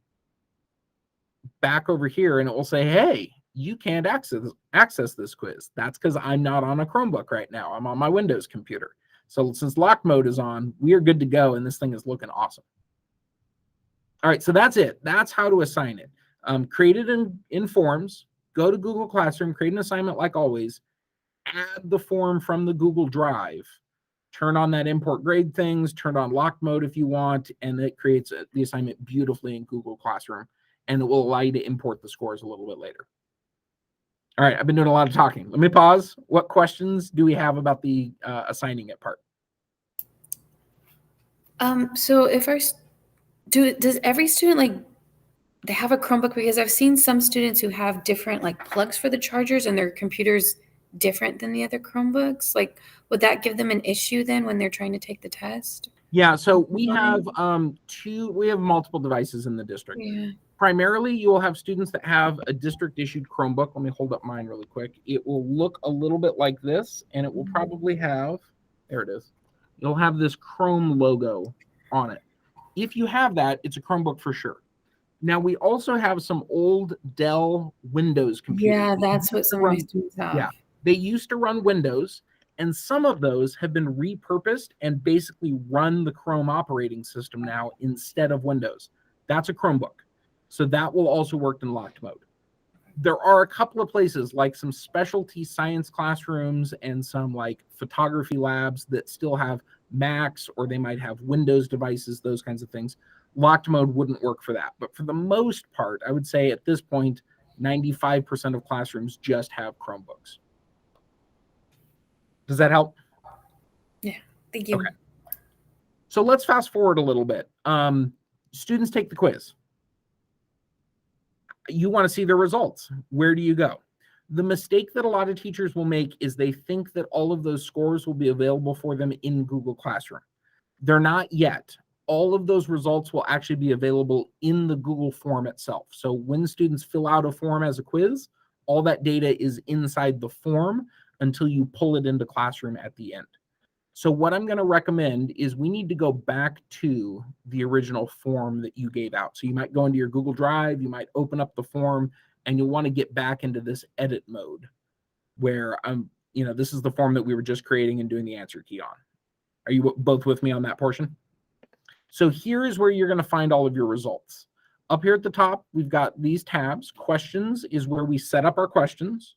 back over here and it will say, hey, you can't access this quiz. That's because I'm not on a Chromebook right now. I'm on my Windows computer. So since lock mode is on, we are good to go, and this thing is looking awesome. All right, so that's it. That's how to assign it. Create it in forms. Go to Google Classroom, create an assignment like always. Add the form from the Google Drive. Turn on that import grade things, turn on lock mode if you want, and it creates the assignment beautifully in Google Classroom, and it will allow you to import the scores a little bit later. All right, I've been doing a lot of talking. Let me pause. What questions do we have about the assigning it part? So if does every student they have a Chromebook? Because I've seen some students who have different plugs for the chargers and their computers different than the other Chromebooks. Would that give them an issue then when they're trying to take the test? Yeah, so we have multiple devices in the district. Yeah. Primarily, you will have students that have a district-issued Chromebook. Let me hold up mine really quick. It will look a little bit like this, and it will probably have, there it is. It'll have this Chrome logo on it. If you have that, it's a Chromebook for sure. Now, we also have some old Dell Windows computers. Yeah, that's what some of my students have. Yeah, they used to run Windows, and some of those have been repurposed and basically run the Chrome operating system now instead of Windows. That's a Chromebook. So that will also work in locked mode. There are a couple of places like some specialty science classrooms and some photography labs that still have Macs, or they might have Windows devices, those kinds of things. Locked mode wouldn't work for that. But for the most part, I would say at this point, 95% of classrooms just have Chromebooks. Does that help? Yeah, thank you. Okay. So let's fast forward a little bit. Students take the quiz. You want to see their results. Where do you go? The mistake that a lot of teachers will make is they think that all of those scores will be available for them in Google Classroom. They're not yet. All of those results will actually be available in the Google form itself. So when students fill out a form as a quiz, all that data is inside the form until you pull it into Classroom at the end. So what I'm going to recommend is we need to go back to the original form that you gave out. So you might go into your Google Drive, you might open up the form, and you'll want to get back into this edit mode where this is the form that we were just creating and doing the answer key on. Are you both with me on that portion? So here is where you're going to find all of your results. Up here at the top, we've got these tabs. Questions is where we set up our questions.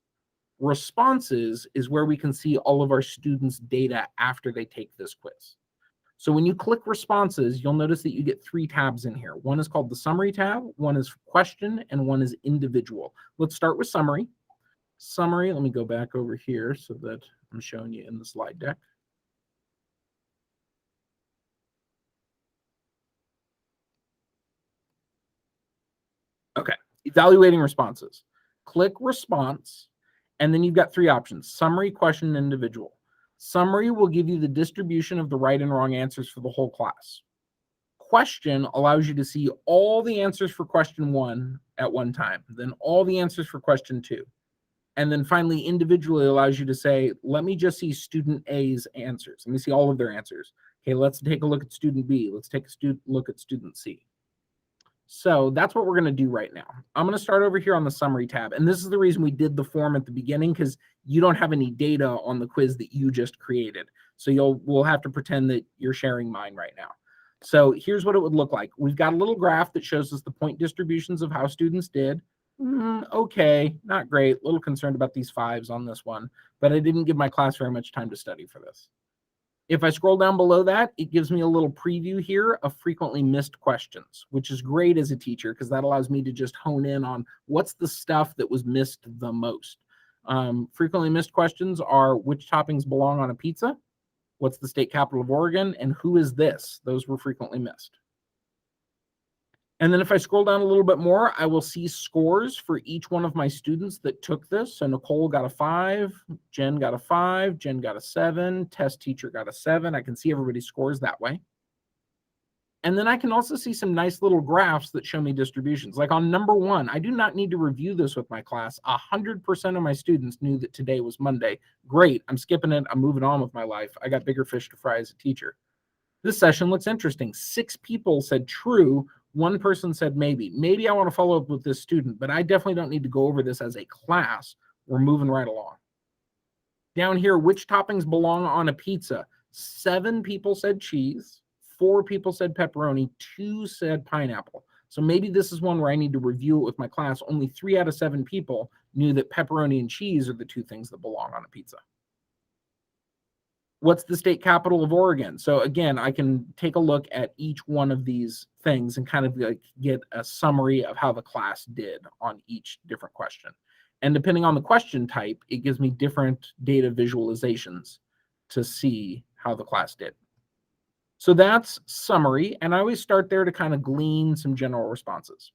Responses is where we can see all of our students' data after they take this quiz. So when you click responses, you'll notice that you get 3 tabs in here. One is called the summary tab, one is question, and one is individual. Let's start with summary. Summary, let me go back over here so that I'm showing you in the slide deck. Okay, evaluating responses. Click response, and then you've got 3 options: summary, question, and individual. Summary will give you the distribution of the right and wrong answers for the whole class. Question allows you to see all the answers for question 1 at one time, then all the answers for question 2. And then finally, individually allows you to say, let me just see student A's answers. Let me see all of their answers. Okay, let's take a look at student B. Let's take a look at student C. So that's what we're going to do right now. I'm going to start over here on the summary tab. And this is the reason we did the form at the beginning, because you don't have any data on the quiz that you just created. So we'll have to pretend that you're sharing mine right now. So here's what it would look like. We've got a little graph that shows us the point distributions of how students did. Okay, not great. A little concerned about these 5s on this one, but I didn't give my class very much time to study for this. If I scroll down below that, it gives me a little preview here of frequently missed questions, which is great as a teacher because that allows me to just hone in on what's the stuff that was missed the most. Frequently missed questions are which toppings belong on a pizza, what's the state capital of Oregon, and who is this? Those were frequently missed. And then if I scroll down a little bit more, I will see scores for each one of my students that took this. So Nicole got a 5, Jen got a 5, Jen got a 7, test teacher got a 7. I can see everybody's scores that way. And then I can also see some nice little graphs that show me distributions. Like on number 1, I do not need to review this with my class. 100% of my students knew that today was Monday. Great, I'm skipping it. I'm moving on with my life. I got bigger fish to fry as a teacher. This session looks interesting. 6 people said true. 1 person said maybe. Maybe I want to follow up with this student, but I definitely don't need to go over this as a class. We're moving right along. Down here, which toppings belong on a pizza? 7 people said cheese. 4 people said pepperoni. 2 said pineapple. So maybe this is one where I need to review it with my class. Only 3 out of 7 people knew that pepperoni and cheese are the 2 things that belong on a pizza. What's the state capital of Oregon? So again, I can take a look at each one of these things and kind of like get a summary of how the class did on each different question. And depending on the question type, it gives me different data visualizations to see how the class did. So that's summary. And I always start there to kind of glean some general responses.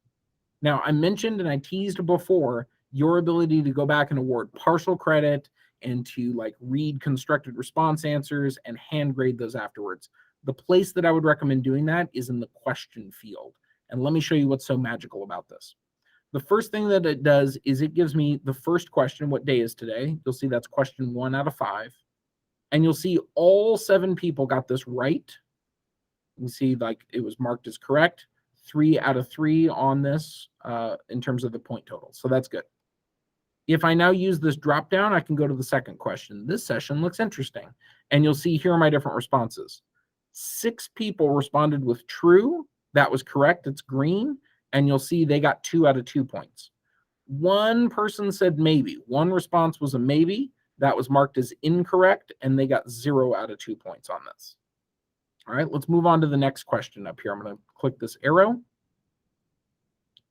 Now, I mentioned and I teased before your ability to go back and award partial credit and to like read constructed response answers and hand grade those afterwards. The place that I would recommend doing that is in the question field. And let me show you what's so magical about this. The first thing that it does is it gives me the first question, what day is today? You'll see that's question 1 out of 5. And you'll see all 7 people got this right. You see like it was marked as correct. 3 out of 3 on this in terms of the point total. So that's good. If I now use this drop down, I can go to the second question. This session looks interesting. And you'll see here are my different responses. 6 people responded with true. That was correct. It's green. And you'll see they got 2 out of 2 points. 1 person said maybe. 1 response was a maybe. That was marked as incorrect. And they got 0 out of 2 points on this. All right, let's move on to the next question up here. I'm going to click this arrow.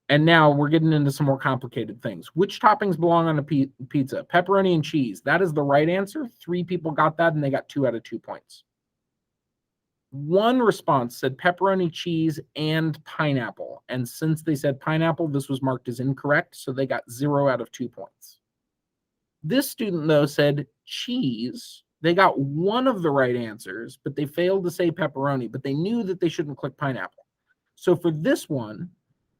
And now we're getting into some more complicated things. Which toppings belong on a pizza? Pepperoni and cheese. That is the right answer. 3 people got that, and they got 2 out of 2 points. 1 response said pepperoni, cheese, and pineapple. And since they said pineapple, this was marked as incorrect, so they got 0 out of 2 points. This student, though, said cheese. They got 1 of the right answers, but they failed to say pepperoni, but they knew that they shouldn't click pineapple. So for this one,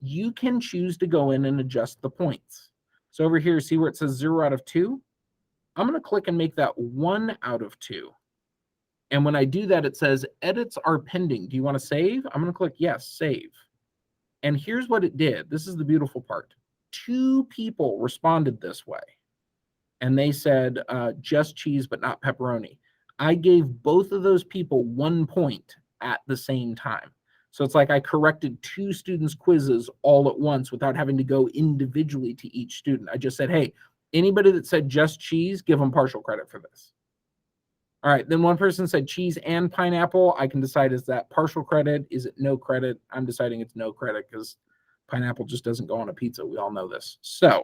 you can choose to go in and adjust the points. So over here, see where it says 0 out of 2? I'm going to click and make that 1 out of 2. And when I do that, it says edits are pending. Do you want to save? I'm going to click yes, save. And here's what it did. This is the beautiful part. 2 people responded this way. And they said just cheese, but not pepperoni. I gave both of those people 1 point at the same time. So it's like I corrected 2 students' quizzes all at once without having to go individually to each student. I just said, hey, anybody that said just cheese, give them partial credit for this. All right, then 1 person said cheese and pineapple. I can decide, is that partial credit? Is it no credit? I'm deciding it's no credit because pineapple just doesn't go on a pizza. We all know this. So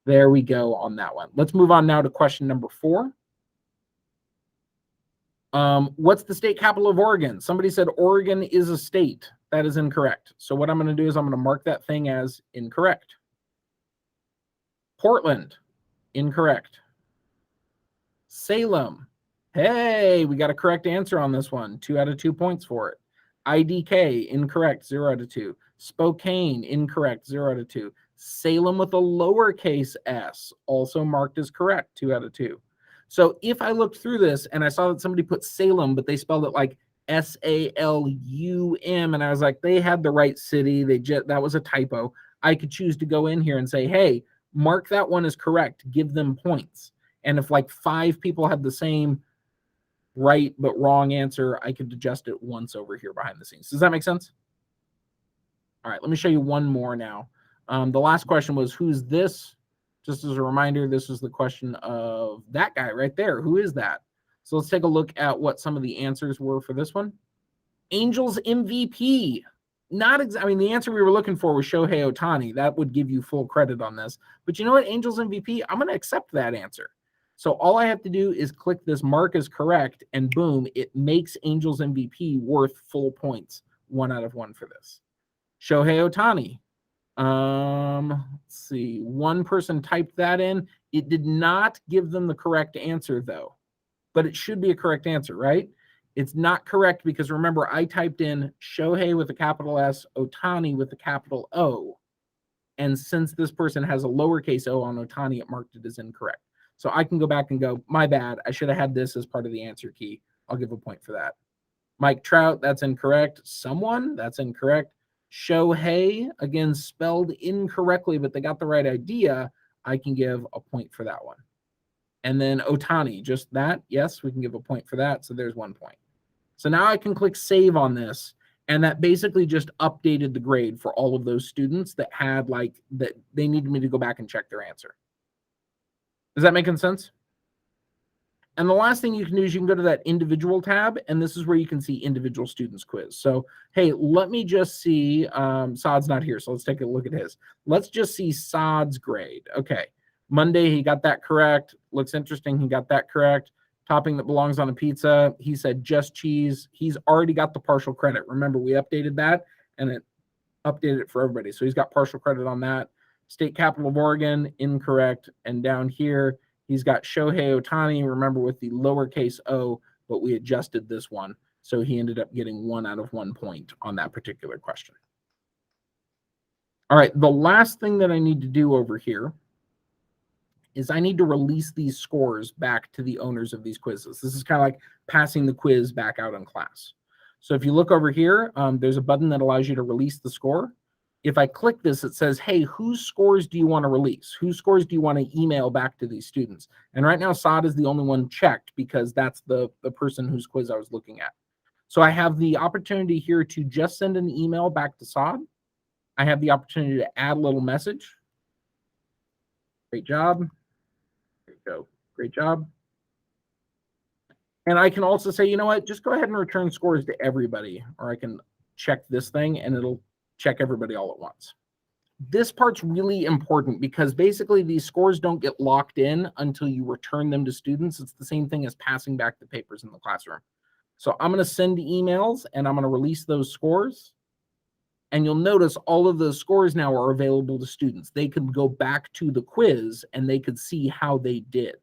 there we go on that one. Let's move on now to question number 4. What's the state capital of Oregon? Somebody said Oregon is a state. That is incorrect. So what I'm going to do is I'm going to mark that thing as incorrect. Portland, incorrect. Salem, hey, we got a correct answer on this one. 2 out of 2 points for it. IDK, incorrect, 0 out of 2. Spokane, incorrect, 0 out of 2. Salem with a lowercase s, also marked as correct, 2 out of 2. So if I looked through this and I saw that somebody put Salem, but they spelled it like Salum, and I was like, they had the right city. That was a typo. I could choose to go in here and say, hey, mark that one as correct, give them points. And if like 5 people had the same right but wrong answer, I could adjust it once over here behind the scenes. Does that make sense? All right, let me show you one more now. The last question was, who's this? Just as a reminder, this is the question of that guy right there. Who is that? So let's take a look at what some of the answers were for this one. Angels MVP. I mean, the answer we were looking for was Shohei Ohtani. That would give you full credit on this. But you know what? Angels MVP, I'm going to accept that answer. So all I have to do is click this mark as correct, and boom, it makes Angels MVP worth full points. 1 out of 1 for this. Shohei Ohtani. Let's see. One person typed that in. It did not give them the correct answer, though. But it should be a correct answer, right? It's not correct because remember, I typed in Shohei with a capital S, Ohtani with a capital O. And since this person has a lowercase o on Ohtani, it marked it as incorrect. So I can go back and go, my bad. I should have had this as part of the answer key. I'll give a point for that. Mike Trout, that's incorrect. Someone, that's incorrect. Shohei, again, spelled incorrectly, but they got the right idea. I can give a point for that one. And then Ohtani, just that. Yes, we can give a point for that. So there's 1 point. So now I can click save on this. And that basically just updated the grade for all of those students that had that they needed me to go back and check their answer. Is that making sense? And the last thing you can do is you can go to that individual tab, and this is where you can see individual students quiz. So, hey, let me just see, Saad's not here, so let's take a look at his. Let's just see Saad's grade. Okay, Monday, he got that correct. Looks interesting, he got that correct. Topping that belongs on a pizza, he said just cheese. He's already got the partial credit. Remember, we updated that, and it updated it for everybody. So he's got partial credit on that. State capital of Oregon, incorrect. And down here, he's got Shohei Ohtani, remember, with the lowercase o, but we adjusted this one. So he ended up getting 1 out of 1 point on that particular question. All right, the last thing that I need to do over here is I need to release these scores back to the owners of these quizzes. This is kind of like passing the quiz back out in class. So if you look over here, there's a button that allows you to release the score. If I click this, it says, hey, whose scores do you want to release? Whose scores do you want to email back to these students? And right now, Saad is the only one checked because that's the person whose quiz I was looking at. So I have the opportunity here to just send an email back to Saad. I have the opportunity to add a little message. Great job. There you go. Great job. And I can also say, you know what, just go ahead and return scores to everybody, or I can check this thing and it'll check everybody all at once. This part's really important because basically these scores don't get locked in until you return them to students. It's the same thing as passing back the papers in the classroom. So I'm going to send emails and I'm going to release those scores. And you'll notice all of those scores now are available to students. They can go back to the quiz and they could see how they did.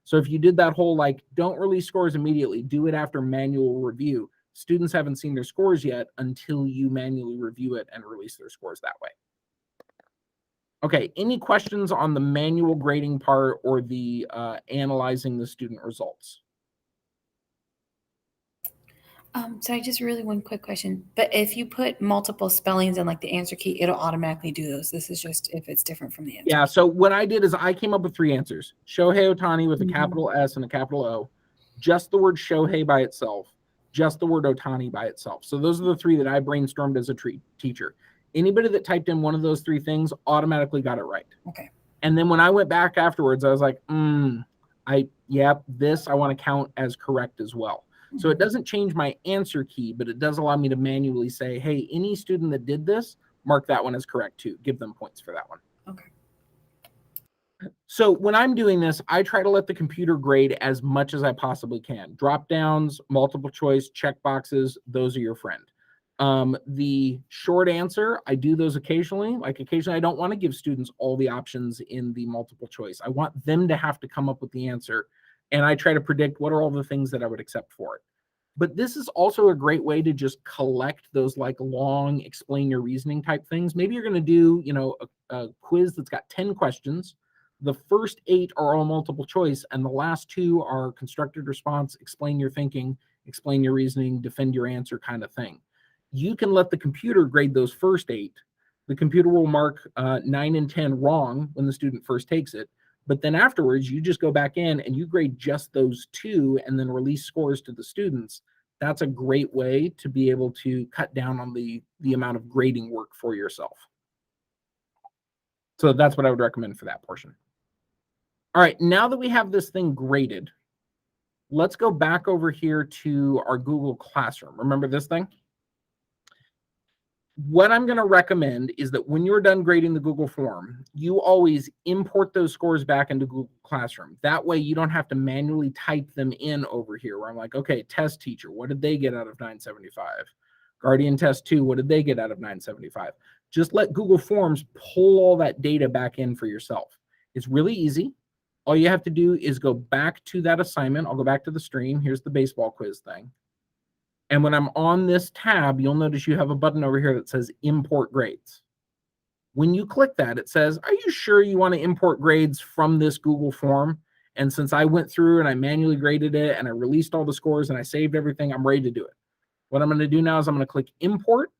So if you did that whole, don't release scores immediately, do it after manual review. Students haven't seen their scores yet until you manually review it and release their scores that way. Okay, any questions on the manual grading part or the analyzing the student results? So I just really one quick question. But if you put multiple spellings in the answer key, it'll automatically do those. This is just if it's different from the answer. Yeah, so what I did is I came up with 3 answers. Shohei Ohtani with a capital S and a capital O. Just the word Shohei by itself. Just the word Ohtani by itself. So those are the 3 that I brainstormed as a teacher. Anybody that typed in one of those 3 things automatically got it right. Okay. And then when I went back afterwards, I was like, this I want to count as correct as well. So it doesn't change my answer key, but it does allow me to manually say, hey, any student that did this, mark that one as correct too. Give them points for that one. Okay. So when I'm doing this, I try to let the computer grade as much as I possibly can. Drop downs, multiple choice, check boxes, those are your friend. The short answer, I do those occasionally. Occasionally I don't want to give students all the options in the multiple choice. I want them to have to come up with the answer. And I try to predict what are all the things that I would accept for it. But this is also a great way to just collect those long explain your reasoning type things. Maybe you're going to do, a quiz that's got 10 questions. The first 8 are all multiple choice, and the last 2 are constructed response, explain your thinking, explain your reasoning, defend your answer kind of thing. You can let the computer grade those first 8. The computer will mark 9 and 10 wrong when the student first takes it. But then afterwards, you just go back in and you grade just those 2 and then release scores to the students. That's a great way to be able to cut down on the amount of grading work for yourself. So that's what I would recommend for that portion. All right, now that we have this thing graded, let's go back over here to our Google Classroom. Remember this thing? What I'm going to recommend is that when you're done grading the Google form, you always import those scores back into Google Classroom. That way you don't have to manually type them in over here where I'm like, okay, test teacher, what did they get out of 975? Guardian test 2, what did they get out of 975? Just let Google Forms pull all that data back in for yourself. It's really easy. All you have to do is go back to that assignment. I'll go back to the stream. Here's the baseball quiz thing. And when I'm on this tab, you'll notice you have a button over here that says import grades. When you click that, it says, are you sure you want to import grades from this Google form? And since I went through and I manually graded it and I released all the scores and I saved everything, I'm ready to do it. What I'm going to do now is I'm going to click import,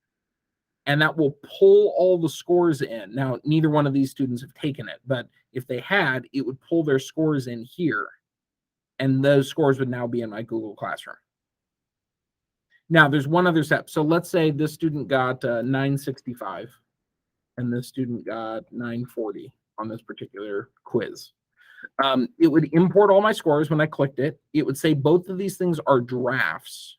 and that will pull all the scores in. Now, neither one of these students have taken it, but if they had, it would pull their scores in here, and those scores would now be in my Google Classroom. Now, there's one other step. So let's say this student got 965, and this student got 940 on this particular quiz. It would import all my scores when I clicked it. It would say both of these things are drafts.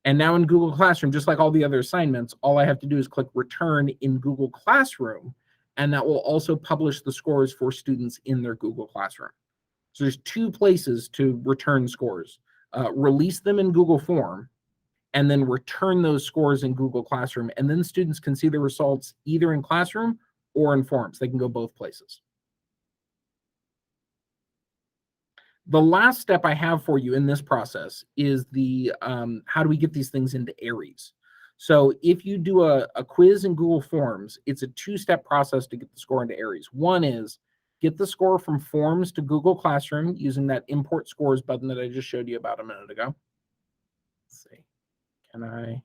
And now in Google Classroom, just like all the other assignments, all I have to do is click return in Google Classroom, and that will also publish the scores for students in their Google Classroom. So there's 2 places to return scores. Release them in Google Form, and then return those scores in Google Classroom. And then students can see the results either in Classroom or in Forms. They can go both places. The last step I have for you in this process is the how do we get these things into Aeries? So if you do a quiz in Google Forms, it's a 2-step process to get the score into Aeries. One is get the score from Forms to Google Classroom using that import scores button that I just showed you about a minute ago. Let's see. Can I?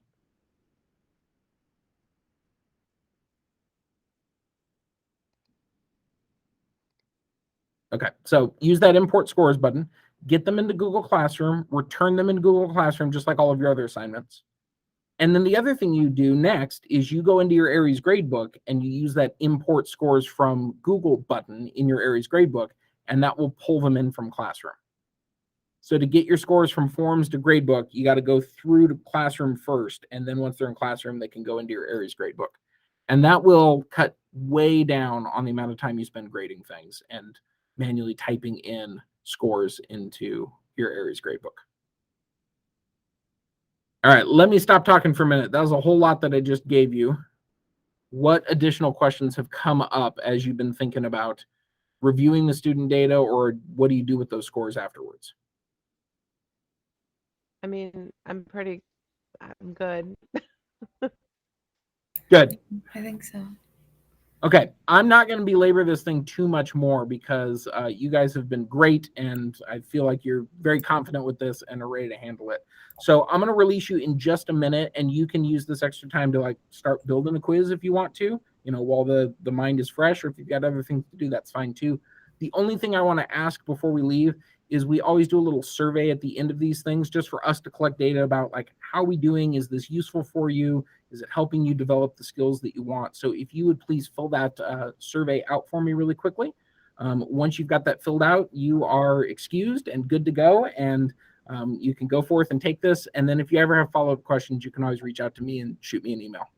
Okay, so use that import scores button, get them into Google Classroom, return them in Google Classroom, just like all of your other assignments. And then the other thing you do next is you go into your Aeries gradebook and you use that import scores from Google button in your Aeries gradebook, and that will pull them in from Classroom. So to get your scores from Forms to gradebook, you got to go through to Classroom first, and then once they're in Classroom, they can go into your Aeries gradebook. And that will cut way down on the amount of time you spend grading things and manually typing in scores into your Aeries gradebook. All right, let me stop talking for a minute. That was a whole lot that I just gave you. What additional questions have come up as you've been thinking about reviewing the student data, or what do you do with those scores afterwards? I mean, I'm good. Good. I think so. Okay, I'm not going to belabor this thing too much more because you guys have been great, and I feel like you're very confident with this and are ready to handle it. So I'm going to release you in just a minute, and you can use this extra time to like start building a quiz if you want to, while the mind is fresh, or if you've got other things to do, that's fine too. The only thing I want to ask before we leave is we always do a little survey at the end of these things just for us to collect data about like, how are we doing? Is this useful for you? Is it helping you develop the skills that you want? So if you would please fill that survey out for me really quickly. Once you've got that filled out, you are excused and good to go. And you can go forth and take this. And then if you ever have follow-up questions, you can always reach out to me and shoot me an email.